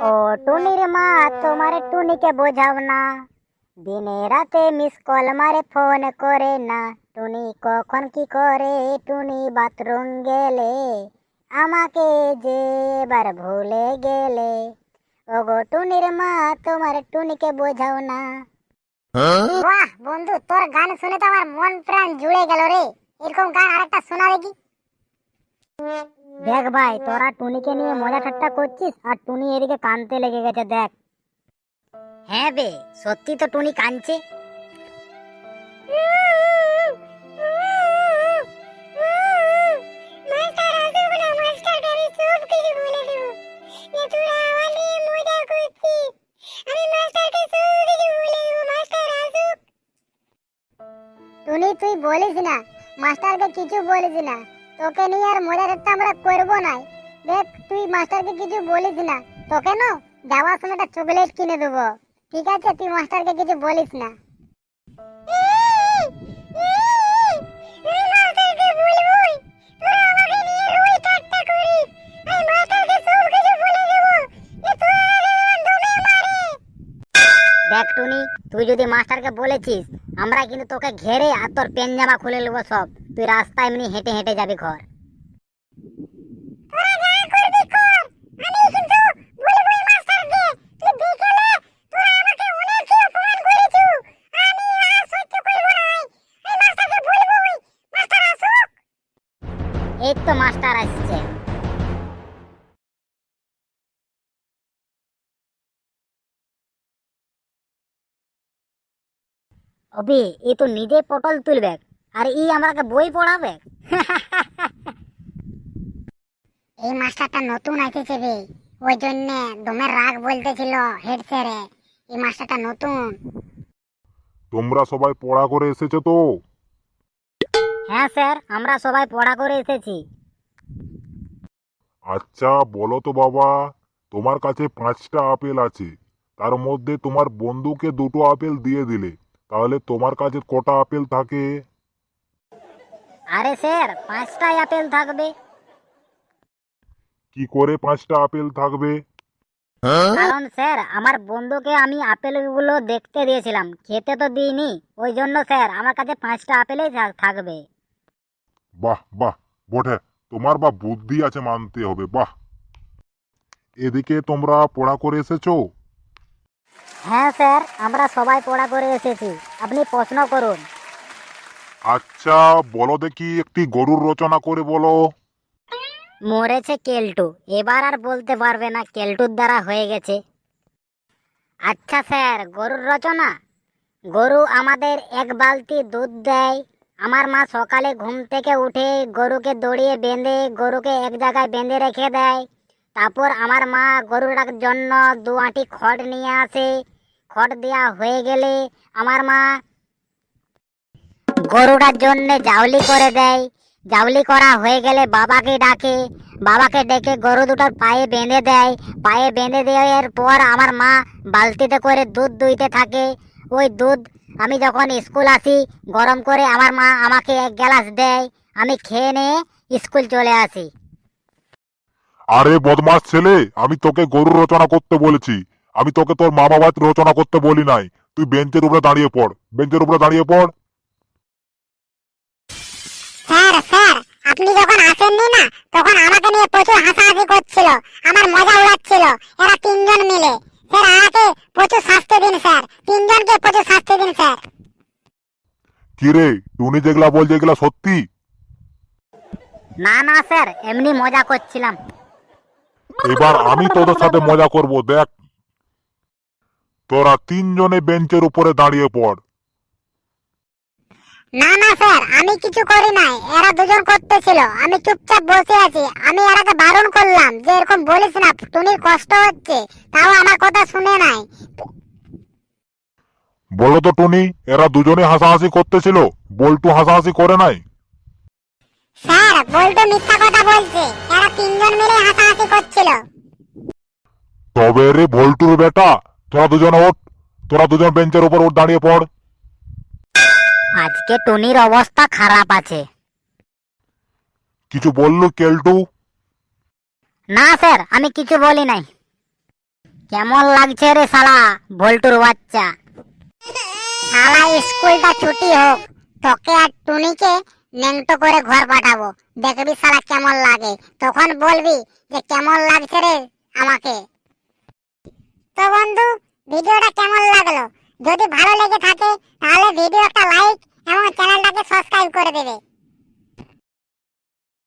ও টুনির মা, তোমার টুনিকে বোঝাও না, দিনে রাতে মিস কল মারে ফোন করে না। টুনি কখন কি করে, টুনি বাথরুম গেলে, আমাকে যে এবার ভুলে গেলে। ওগো টুনির মা, তোমার টুনিকে বোঝাও না। বাহ বন্ধু, তোর গান শুনে তো আমার মন প্রাণ জুড়ে গেল রে। এরকম গান আরেকটা শোনা দেখি। দেখ ভাই, তোরা টুনিকে নিয়ে মজা ঠাট্টা করছিস আর টুনি এদিকে কানতে লেগে গেছে দেখ। হ্যাঁ বে, সত্যি তো টুনি কানছে। টুনি তুই বলিস না, মাস্টারকে কিছু বলিস না, তোকে নিয়ে আর মজা ঠাট্টা আমরা করবো না। দেখ তুই মাস্টারকে কিছু বলিস না, তোকে না যাওয়ার সময় একটা চকলেট কিনে দেবো, ঠিক আছে? তুই মাস্টারকে কিছু বলিস না। দেখ টুনি, তুই যদি মাস্টারকে বলেছিস, আমরা কিন্তু তোকে ঘেরে আর তোর পেন জামা খুলে নেবো সব। তুই রাস্তায় এমনি হেঁটে হেঁটে যাবি ঘর। এই তো মাস্টার আসছে। অবি, এই তো নিজে পটল তুলবে আর ই আমাকে বই পড়াবে। এই মাস্টারটা নতুন এসেছে রে, ওই জন্য দমের রাগ বলতেছিল হেড স্যারে। এই মাস্টারটা নতুন। তোমরা সবাই পড়া করে এসেছো তো? হ্যাঁ স্যার, আমরা সবাই পড়া করে এসেছি। আচ্ছা বলো তো বাবা, তোমার কাছে 5টা আপেল আছে, তার মধ্যে তোমার বন্ধুকে 2টো আপেল দিয়ে দিলে, তাহলে তোমার কাছে কটা আপেল থাকে? আরে স্যার, 5টাই আপেল থাকবে। কি করে 5টা আপেল থাকবে? কারণ স্যার, আমার বন্ধুকে আমি আপেলগুলো দেখতে দিয়েছিলাম, খেতে তো দিইনি। ওই জন্য স্যার, আমার কাছে 5টা আপেলই থাকবে। বাহ বাহ, বটে, তোমার বা বুদ্ধি আছে মানতে হবে, বাহ। এদিকে তোমরা পড়া করে এসেছো? হ্যাঁ স্যার, আমরা সবাই পড়া করে এসেছি। আপনি প্রশ্ন করুন। আচ্ছা বলো দেখি, একটি গরুর রচনা করে বলো। মরেছে কেলটু, এবার আর বলতে পারবে না, কেলটুর দ্বারা হয়ে গেছে। আচ্ছা স্যার, গরুর রচনা। গরু আমাদের এক বালতি দুধ দেয়। আমার মা সকালে ঘুম থেকে উঠে গরুকে দড়িয়ে বেঁধে গরুকে এক জায়গায় বেঁধে রেখে দেয়। তারপর আমার মা গরুটার জন্য 2 আঁটি খড় নিয়ে আসে। খড় দেওয়া হয়ে গেলে আমার মা গরুটার জন্য জাউলি করে দেয়। জাউলি করা হয়ে গেলে বাবাকে ডাকে। বাবাকে ডেকে গরু দুটোর পায়ে বেঁধে দেয়। পায়ে বেঁধে দেওয়ার পর আমার মা বালতিতে করে দুধ দুইতে থাকে। ওই দুধ আমি যখন স্কুল আসি, গরম করে আমার মা আমাকে 1 গ্লাস দেয়। আমি খেয়ে নিয়ে স্কুল চলে আসি। আরে বদমাস ছেলে, আমি তোকে গরুর রচনা করতে বলেছি, আমি তোকে তোর মা বাবার রচনা করতে বলি নাই। তুই বেঞ্চের উপরে দাঁড়িয়ে পড়, বেঞ্চের উপরে দাঁড়িয়ে পড়। স্যার স্যার, আপনি যখন আসেননি না, তখন আমাকে নিয়ে প্রচুর হাসাহাসি করছিল, আমার মজা উড়াচ্ছিল এরা 3জন মিলে। স্যার আমাকে প্রচুর শাস্তি দিন স্যার, 3জনকে প্রচুর শাস্তি দিন স্যার। কি রে, টুনি যেগুলা বলছে এগুলা সত্যি? না না স্যার, এমনি মজা করছিলাম। এবার আমি তোদের সাথে মজা করব, দেখ। তোরা 3জনে বেঞ্চের উপরে দাঁড়িয়ে পড়। না না স্যার, আমি কিছু করি নাই, এরা 2জন করতেছিল, আমি চুপচাপ বসে আছি। আমি এরাকে বারণ করলাম যে এরকম বলিস না, টুনির কষ্ট হচ্ছে, তাও আমার কথা শুনে নাই। বলো তো টুনি, এরা দুজনে হাসাহাসি করতেছিল, বল্টু হাসাহাসি করে নাই? স্যার বল্টু মিথ্যা কথা বলছে, এরা 3জন মিলে হাসাহাসি করছিল। তবে রে বল্টুর বেটা, তোরা দুজন ওঠ, তোরা দুজন বেঞ্চের উপর ওঠ, দাঁড়িয়ে পড়। আজকে টুনির অবস্থা খারাপ আছে। কিছু বললু কেলটু? না স্যার, আমি কিছু বলি নাই। কেমন লাগছে রে শালা ভল্টুর বাচ্চা? শালা স্কুলটা ছুটি হোক, তোকে আর টুনিকে ন্যাংটো করে ঘর পাঠাবো, দেখবি শালা কেমন লাগে, তখন বলবি যে কেমন লাগছে রে আমাকে। তো বন্ধু, ভিডিওটা কেমন লাগলো? যদি ভালো লেগে থাকে তাহলে ভিডিও একটা লাইক এবং চ্যানেলটাকে সাবস্ক্রাইব করে দেবে।